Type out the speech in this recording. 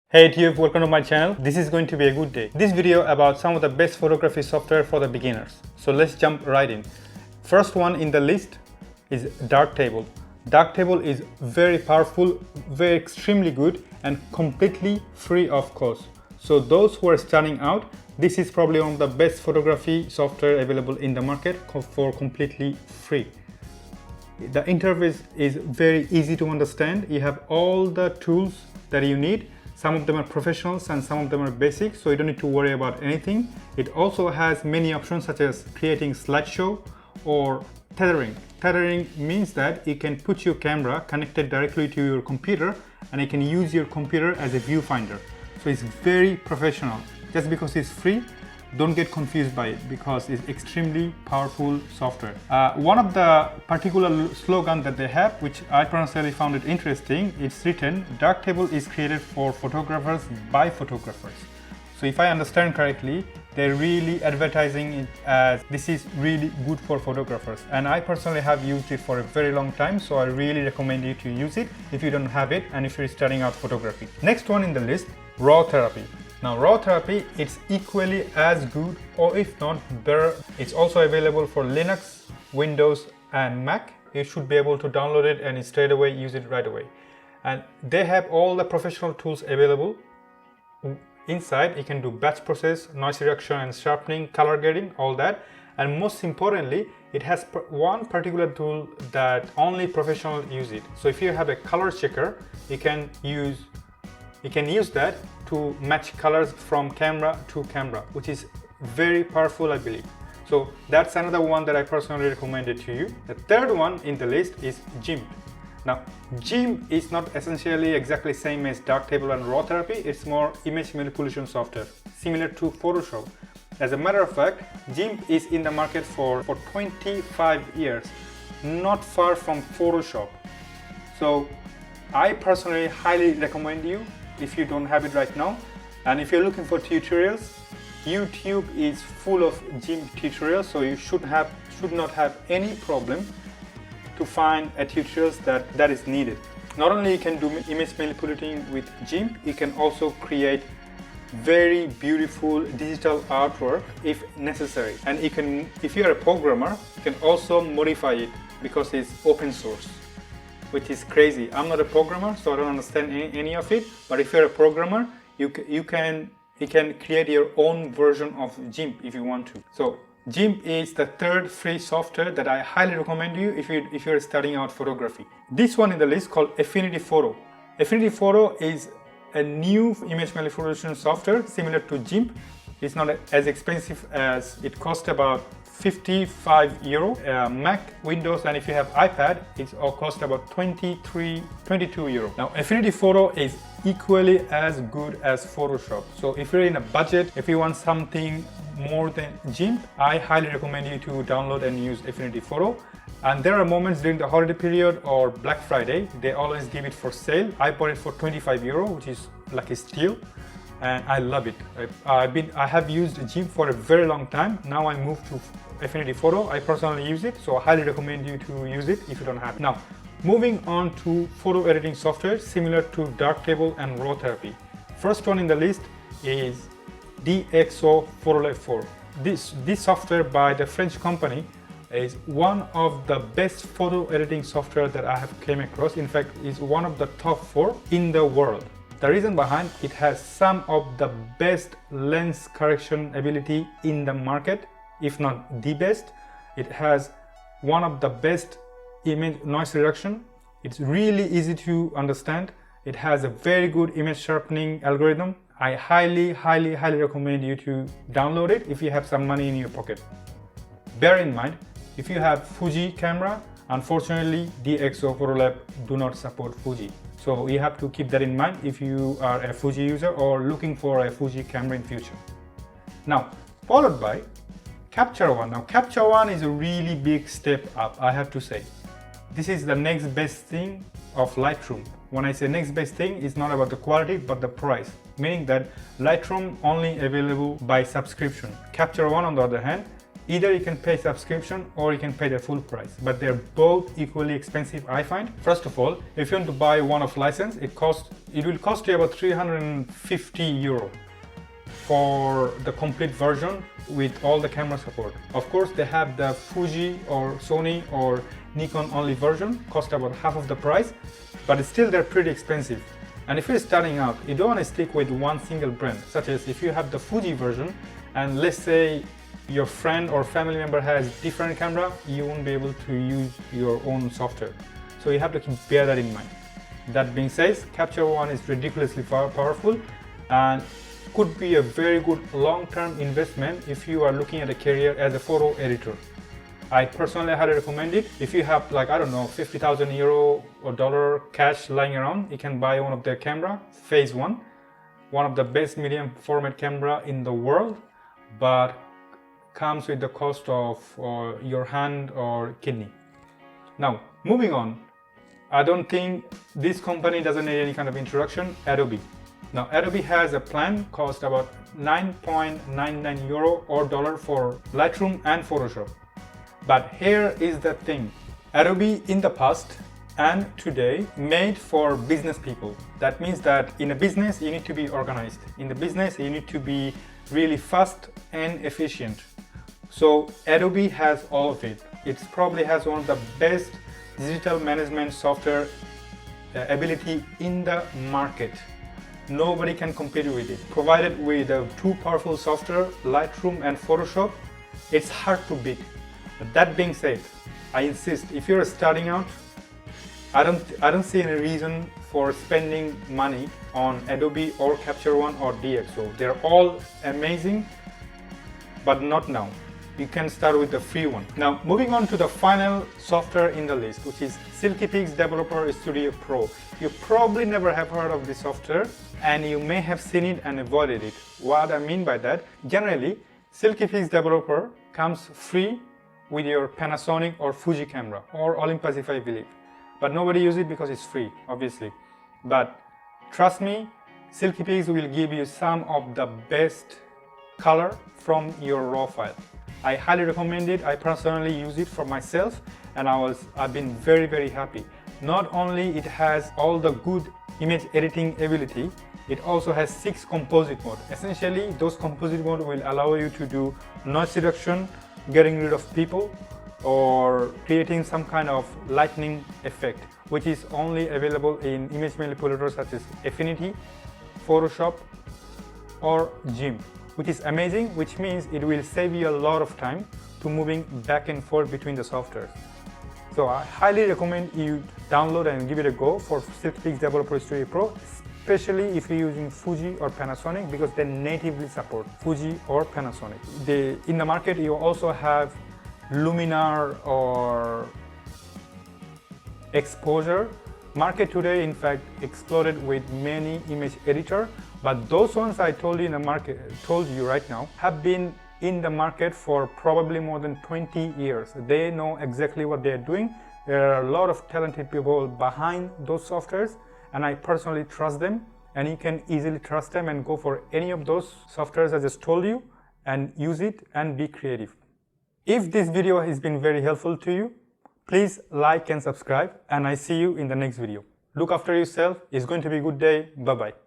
Hey YouTube, welcome to my channel. This is going to be a good day. This video about some of the best photography software for the beginners. So let's jump right in. First one in the list is Darktable. Darktable is very powerful, very extremely good and completely free of cost. So those who are starting out, this is probably one of the best photography software available in the market for completely free. The interface is very easy to understand. You have all the tools that you need. Some of them are professionals and some of them are basic, so you don't need to worry about anything. It also has many options such as creating slideshow or tethering. Tethering means that you can put your camera connected directly to your computer and you can use your computer as a viewfinder. So it's very professional. Just because it's free, don't get confused by it because it's extremely powerful software. One of the particular slogan that they have, which I personally found it interesting, it's written, Darktable is created for photographers by photographers. So if I understand correctly, they're really advertising it as this is really good for photographers. And I personally have used it for a very long time, so I really recommend you to use it if you don't have it and if you're starting out photography. Next one in the list, raw therapy. Now raw therapy, it's equally as good or if not better. It's also available for Linux, Windows and Mac. You should be able to download it and straight away use it right away. And they have all the professional tools available. Inside you can do batch process, noise reduction and sharpening, color grading, all that. And most importantly, it has one particular tool that only professionals use it. So if you have a color checker, you can use that to match colors from camera to camera, which is very powerful, I believe. So that's another one that I personally recommended to you. The third one in the list is Gimp. Now, Gimp is not essentially exactly same as Darktable and raw therapy. It's more image manipulation software, similar to Photoshop. As a matter of fact, Gimp is in the market for 25 years, not far from Photoshop. So I personally highly recommend you if you don't have it right now. And if you're looking for tutorials, YouTube is full of Gimp tutorials, so you should not have any problem to find a tutorials that is needed. Not only you can do image manipulating with Gimp, you can also create very beautiful digital artwork if necessary. And you can, if you're a programmer, you can also modify it because it's open source, which is crazy. I'm not a programmer, so I don't understand any of it. But if you're a programmer, you can create your own version of Gimp if you want to. So Gimp is the third free software that I highly recommend you if you're starting out photography. This one in the list called Affinity Photo. Affinity Photo is a new image manipulation software similar to Gimp. It's not as expensive as it costs about 55 euro. Mac, Windows, and if you have iPad, it all costs about 22 euro. Now, Affinity Photo is equally as good as Photoshop. So if you're in a budget, if you want something more than Gimp, I highly recommend you to download and use Affinity Photo. And there are moments during the holiday period or Black Friday, they always give it for sale. I bought it for 25 euro, which is like a steal. And I love it. I have used Gimp for a very long time. Now I moved to Affinity Photo. I personally use it, so I highly recommend you to use it if you don't have it. Now, moving on to photo editing software similar to Darktable and raw therapy. First one in the list is DxO Photolab 4. This software by the French company is one of the best photo editing software that I have came across. In fact, it's one of the top 4 in the world. The reason behind it has some of the best lens correction ability in the market, if not the best. It has one of the best image noise reduction. It's really easy to understand. It has a very good image sharpening algorithm. I highly recommend you to download it if you have some money in your pocket. Bear in mind, if you have Fuji camera, unfortunately DxO Photolab do not support Fuji. So you have to keep that in mind if you are a Fuji user or looking for a Fuji camera in future. Now, followed by CaptureOne. Now, CaptureOne is a really big step up, I have to say. This is the next best thing of Lightroom. When I say next best thing, it's not about the quality, but the price. Meaning that Lightroom only available by subscription. CaptureOne, on the other hand, Either you can pay subscription or you can pay the full price, but they're both equally expensive, I find. First of all, if you want to buy one-off license, it will cost you about 350 euro for the complete version with all the camera support. Of course, they have the Fuji or Sony or Nikon only version, cost about half of the price, but still they're pretty expensive. And if you're starting out, you don't want to stick with one single brand, such as if you have the Fuji version and let's say your friend or family member has different camera, you won't be able to use your own software. So you have to bear that in mind. That being said, CaptureOne is ridiculously powerful and could be a very good long-term investment if you are looking at a career as a photo editor. I personally highly recommend it. If you have like, I don't know, 50,000 euro or dollar cash lying around, you can buy one of their camera, Phase 1, one of the best medium format camera in the world, but comes with the cost of your hand or kidney. Now, moving on, I don't think this company doesn't need any kind of introduction, Adobe. Now, Adobe has a plan cost about 9.99 euro or dollar for Lightroom and Photoshop. But here is the thing, Adobe in the past and today made for business people. That means that in a business you need to be organized. In the business you need to be really fast and efficient. So Adobe has all of it. It probably has one of the best digital management software ability in the market. Nobody can compete with it. Provided with two powerful software, Lightroom and Photoshop, it's hard to beat. But that being said, I insist, if you're starting out, I don't see any reason for spending money on Adobe or CaptureOne or DxO. They're all amazing, but not now. You can start with the free one. Now, moving on to the final software in the list, which is Silky Fix Developer Studio Pro. You probably never have heard of this software and you may have seen it and avoided it. What I mean by that, generally, Silky Fix Developer comes free with your Panasonic or Fuji camera or Olympus if I believe. But nobody uses it because it's free, obviously. But trust me, Silky Fix will give you some of the best color from your raw file. I highly recommend it. I personally use it for myself and I've been very happy. Not only it has all the good image editing ability, it also has 6 composite modes. Essentially, those composite modes will allow you to do noise reduction, getting rid of people, or creating some kind of lightning effect, which is only available in image manipulators such as Affinity, Photoshop, or Gimp, which is amazing, which means it will save you a lot of time to moving back and forth between the softwares. So I highly recommend you download and give it a go for Silky Fix Developer Studio Pro, especially if you're using Fuji or Panasonic, because they natively support Fuji or Panasonic. In the market, you also have Luminar or Exposure. Market today, in fact, exploded with many image editor, but those ones I told you right now have been in the market for probably more than 20 years. They know exactly what they're doing. There are a lot of talented people behind those softwares, and I personally trust them, and you can easily trust them and go for any of those softwares I just told you and use it and be creative. If this video has been very helpful to you, please like and subscribe, and I see you in the next video. Look after yourself. It's going to be a good day. Bye-bye.